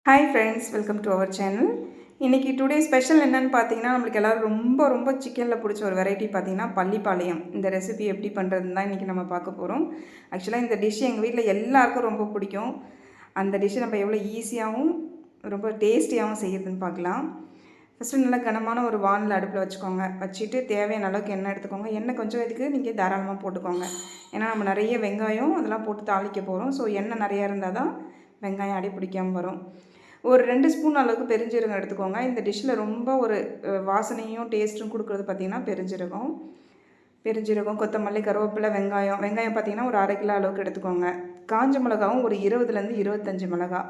Hi friends, welcome to our channel. இன்றைக்கி today special என்னென்னு பார்த்தீங்கன்னா, நம்மளுக்கு எல்லோரும் ரொம்ப ரொம்ப சிக்கனில் பிடிச்ச ஒரு வெரைட்டி பார்த்தீங்கன்னா பள்ளிப்பாளையம். இந்த ரெசிபி எப்படி பண்ணுறதுன்னு தான் இன்றைக்கி நம்ம பார்க்க போகிறோம். ஆக்சுவலாக இந்த டிஷ் எங்கள் வீட்டில் எல்லாருக்கும் ரொம்ப பிடிக்கும். அந்த டிஷ்ஷை நம்ம எவ்வளோ ஈஸியாகவும் ரொம்ப டேஸ்டியாகவும் செய்கிறதுன்னு பார்க்கலாம். ஃபஸ்ட்டு நல்லா கனமான ஒரு வானல் அடுப்பில் வச்சுக்கோங்க. வச்சுட்டு தேவையான அளவுக்கு எண்ணெய் எடுத்துக்கோங்க. எண்ணெய் கொஞ்சம் இதுக்கு நீங்கள் தாராளமாக போட்டுக்கோங்க. ஏன்னா நம்ம நிறைய வெங்காயம் அதெல்லாம் போட்டு தாளிக்க போகிறோம். ஸோ எண்ணெய் நிறையா இருந்தால் தான் வெங்காயம் அடி பிடிக்காமல் வரும். ஒரு 2 ஸ்பூன் அளவுக்கு பெருஞ்சீரகம் எடுத்துக்கோங்க. இந்த டிஷ்ஷில் ரொம்ப ஒரு வாசனையும் டேஸ்ட்டும் கொடுக்குறது பார்த்திங்கன்னா பெருஞ்சீரகம், கொத்தமல்லி, கருவேப்பிலை, வெங்காயம் பார்த்திங்கன்னா ஒரு 1/2 கிலோ அளவுக்கு எடுத்துக்கோங்க. காஞ்ச மிளகாவும் ஒரு 20லேருந்து 25 மிளகா,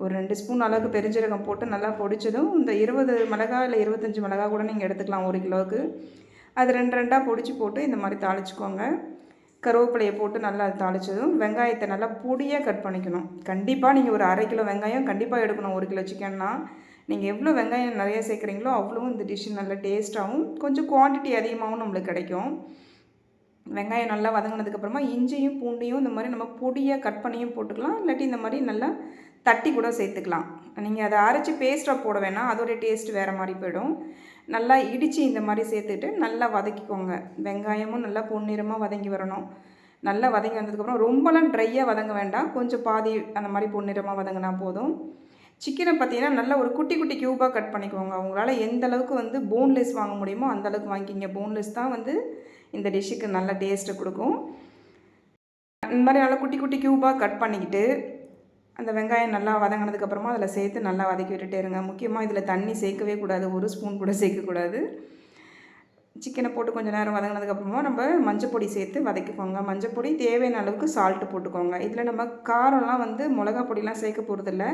ஒரு 2 ஸ்பூன் அளவுக்கு பெருஞ்சீரகம் போட்டு நல்லா பொடிச்சதும் இந்த 20 மிளகா இல்லை 25 மிளகா கூட நீங்கள் எடுத்துக்கலாம் 1 கிலோவுக்கு. அது 2 பொடிச்சு போட்டு இந்த மாதிரி தாளிச்சுக்கோங்க. கருவேப்பிலையை போட்டு நல்லா தாளித்ததும் வெங்காயத்தை நல்லா பொடியாக கட் பண்ணிக்கணும். கண்டிப்பாக நீங்கள் ஒரு 1/2 கிலோ வெங்காயம் கண்டிப்பாக எடுக்கணும். 1 கிலோ சிக்கன்னா நீங்கள் எவ்வளோ வெங்காயம் நிறைய சேர்க்குறீங்களோ அவ்வளோ இந்த டிஷ்ஷு நல்ல டேஸ்ட்டாகவும் கொஞ்சம் குவான்டிட்டி அதிகமாகவும் நம்மளுக்கு கிடைக்கும். வெங்காயம் நல்லா வதங்கினதுக்கப்புறமா இஞ்சியும் பூண்டையும் இந்த மாதிரி நம்ம பொடியாக கட் பண்ணியும் போட்டுக்கலாம். இல்லாட்டி இந்த மாதிரி நல்லா தட்டி கூட சேர்த்துக்கலாம். நீங்கள் அதை அரைச்சி பேஸ்ட்டாக போட வேணாம், அதோடைய டேஸ்ட் வேறு மாதிரி போயிடும். நல்லா இடித்து இந்த மாதிரி சேர்த்துட்டு நல்லா வதக்கிக்கோங்க. வெங்காயமும் நல்லா பொன்னிறமாக வதங்கி வரணும். நல்லா வதங்கி வந்ததுக்கப்புறம் ரொம்பலாம் ட்ரையாக வதங்க வேண்டாம், கொஞ்சம் பாதி அந்த மாதிரி பொன்னிறமாக வதங்கினா போதும். சிக்கனை பார்த்தீங்கன்னா நல்லா ஒரு குட்டி குட்டி க்யூபாக கட் பண்ணிக்கோங்க. அவங்களால எந்த அளவுக்கு போன்லெஸ் வாங்க முடியுமோ அந்தளவுக்கு வாங்கிக்கிங்க. போன்லெஸ் தான் இந்த டிஷ்ஷுக்கு நல்ல டேஸ்ட்டு கொடுக்கும். இந்த மாதிரி நல்லா குட்டி குட்டி க்யூபாக கட் பண்ணிக்கிட்டு அந்த வெங்காயம் நல்லா வதங்கினதுக்கப்புறமா அதில் சேர்த்து நல்லா வதக்கி விட்டுட்டே இருங்க. முக்கியமாக இதில் தண்ணி சேர்க்கவே கூடாது, 1 ஸ்பூன் கூட சேர்க்கக்கூடாது. சிக்கனை போட்டு கொஞ்சம் நேரம் வதங்கினதுக்கப்புறமா நம்ம மஞ்சப்பொடி சேர்த்து வதக்கிக்கோங்க. மஞ்சப்பொடி தேவையான அளவுக்கு சால்ட்டு போட்டுக்கோங்க. இதில் நம்ம காரம்லாம் மிளகா பொடிலாம் சேர்க்க போகிறதில்ல,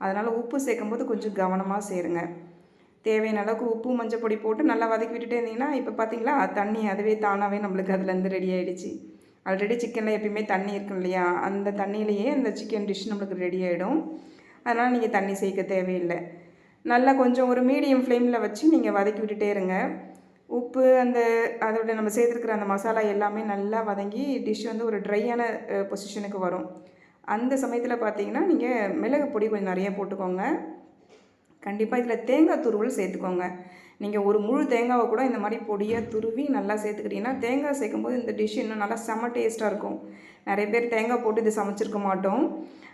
அதனால் உப்பு சேர்க்கும்போது கொஞ்சம் கவனமாக சேருங்க. தேவையான அளவுக்கு உப்பு மஞ்சப்பொடி போட்டு நல்லா வதக்கி விட்டுட்டே இருந்தீங்கன்னா இப்போ பார்த்தீங்களா தண்ணி அதுவே தானாகவே நம்மளுக்கு அதுலேருந்து ரெடி ஆகிடுச்சு. ஆல்ரெடி சிக்கனில் எப்பயுமே தண்ணி இருக்கும் இல்லையா, அந்த தண்ணியிலையே அந்த சிக்கன் டிஷ் நம்மளுக்கு ரெடி ஆகிடும். அதனால் நீங்கள் தண்ணி சேர்க்க தேவையில்லை. நல்லா கொஞ்சம் ஒரு மீடியம் ஃப்ளேமில் வச்சு நீங்கள் வதக்கி விட்டுட்டே இருங்க. உப்பு அதோட நம்ம சேர்த்துருக்கிற அந்த மசாலா எல்லாமே நல்லா வதங்கி டிஷ் ஒரு ட்ரையான பொசிஷனுக்கு வரும். அந்த சமயத்தில் பார்த்தீங்கன்னா நீங்கள் மிளகு பொடி கொஞ்சம் நிறைய போட்டுக்கோங்க. கண்டிப்பாக இதில் தேங்காய் துருவல் சேர்த்துக்கோங்க. நீங்கள் ஒரு முழு தேங்காவை கூட இந்த மாதிரி பொடியாக துருவி நல்லா சேர்த்துக்கிட்டிங்கன்னா தேங்காய் சேர்க்கும்போது இந்த டிஷ் இன்னும் நல்லா செம்ம டேஸ்ட்டாக இருக்கும். நிறைய பேர் தேங்காய் போட்டு இது சமைச்சிருக்க மாட்டோம்.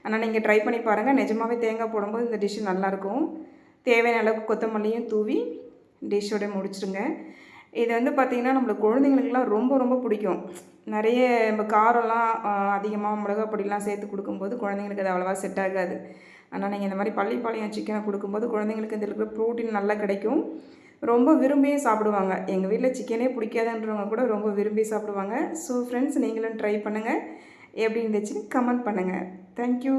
ஆனால் நீங்கள் ட்ரை பண்ணி பாருங்கள், நிஜமாகவே தேங்காய் போடும்போது இந்த டிஷ்ஷு நல்லாயிருக்கும். தேவையான அளவுக்கு கொத்தமல்லியும் தூவி டிஷ்ஷோட முடிச்சிடுங்க. இது பார்த்திங்கன்னா நம்மளுக்கு குழந்தைங்களுக்குலாம் ரொம்ப ரொம்ப பிடிக்கும். நிறைய நம்ம காரம்லாம் அதிகமாக மிளகா பொடிலாம் சேர்த்து கொடுக்கும்போது குழந்தைங்களுக்கு அது அவ்வளோவா செட் ஆகாது. ஆனால் நீங்கள் இந்த மாதிரி பள்ளிப்பாளையம் சிக்கனை கொடுக்கும்போது குழந்தைங்களுக்கு இதில் இருக்கிற ப்ரோட்டீன் நல்லா கிடைக்கும். ரொம்ப விரும்பியே சாப்பிடுவாங்க. எங்கள் வீட்டில் சிக்கனே பிடிக்காதுன்றவங்க கூட ரொம்ப விரும்பி சாப்பிடுவாங்க. ஸோ ஃப்ரெண்ட்ஸ், நீங்களும் ட்ரை பண்ணுங்கள். எப்படி இருந்துச்சுன்னு கமெண்ட் பண்ணுங்கள். தேங்க்யூ.